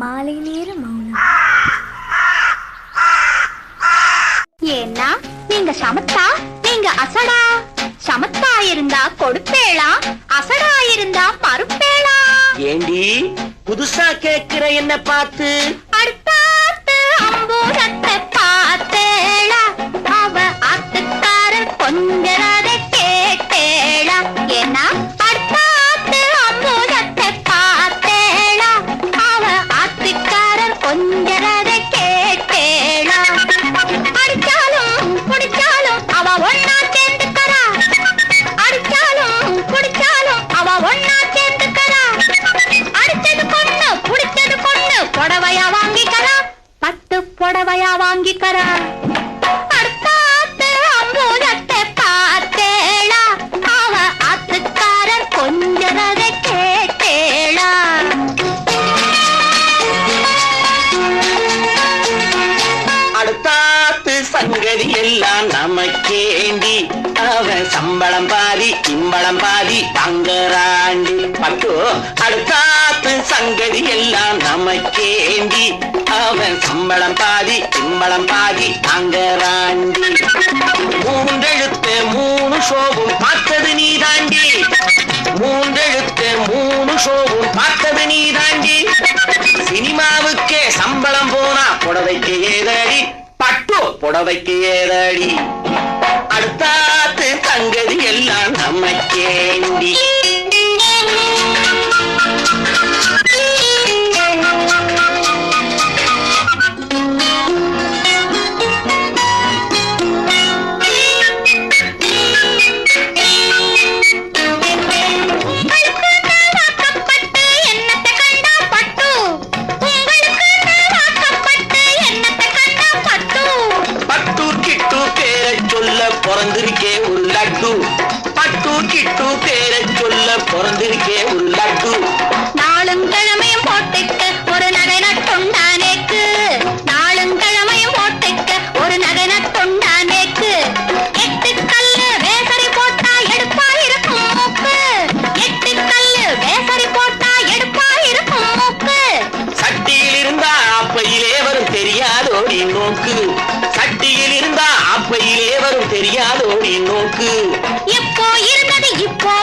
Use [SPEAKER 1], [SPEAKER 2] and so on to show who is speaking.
[SPEAKER 1] மாலை நேர மௌனம்.
[SPEAKER 2] ஏன்னா நீங்க சமத்தா, நீங்க அசடா. சமத்தா இருந்தா கொடுப்பேளா, அசடா இருந்தா பருப்பேளா.
[SPEAKER 3] ஏண்டி புதுசா கேக்குற என்ன பார்த்து?
[SPEAKER 2] அடுத்தாத்து அம்பூரத்தை பார்த்தேளா, அவ ஆத்துக்காரர் கொஞ்சரத கேட்டேளா. ஏன்னா அடுத்தாத்து அம்பூரத்தை பார்த்தேளா, அவ ஆத்துக்காரர் கொஞ்சரத கேட்டேளா. அடிச்சாலும் குடிச்சாலும் அவ ஒன்னா சேர்ந்துக்கறா, அடிச்சாலும் குடிச்சாலும் அவ ஒன்னா சேர்ந்துக்கறா. அடிச்சது பொண்ணு புடிச்சது பொண்ணு புடவையா வாங்கிக்கறா, பட்டு புடவையா வாங்கிக்கறா. அடுத்தாத்து அம்பூரத்தை பார்த்தேளா, அவ ஆத்துக்காரர் கொஞ்சரத கேட்டேளா.
[SPEAKER 3] அடுத்தாத்து சங்கதி எல்லாம் நமக்கேண்டி, அவன் சம்பளம் பாதி இம்பளம் பாதி தங்கராண்டி. பட்டு அடுத்தாத்து சங்கதி எல்லாம் நமக்கேண்டி, அவன் சம்பளம் பாதி இம்பளம் பாதி தங்கராண்டி. மூன்றெழுத்து மூணு ஷோவும் பார்த்தது நீ தாண்டி, மூன்றெழுத்து மூணு ஷோவும் பார்த்தது நீ தாண்டி. சினிமாவுக்கே சம்பளம் போனா புடவைக்கு ஏதடி, பட்டு புடவைக்கு ஏதடி. அடுத்தாத்து சங்கதி எல்லாம் நமக்கேண்டி. பொறந்திருக்கே ஒரு லட்டு, பட்டு கிட்டு பேரை சொல்ல பொறந்திருக்கே ஒரு லட்டு.
[SPEAKER 2] நாளும் கிழமையும் போட்டுக்க ஒரு நகை நட்டுண்டானேக்கு, நாளும் கிழமையும் போட்டுக்க ஒரு நகை நட்டுண்டானேக்கு. எட்டு கல்லு வேசரி போட்டா எடுப்பா இருக்கும் மூக்கு, எட்டு கல்லு வேசரி போட்டா எடுப்பா இருக்கும் மூக்கு.
[SPEAKER 3] சட்டியில் இருந்தா அப்பையிலே வரும் தெரியாதோடி நோக்கு, சட்டியில் இருந்தா அப்பையிலே வரும் தெரியாதோடி நோக்கு.
[SPEAKER 2] இப்போ இருந்தது இப்போ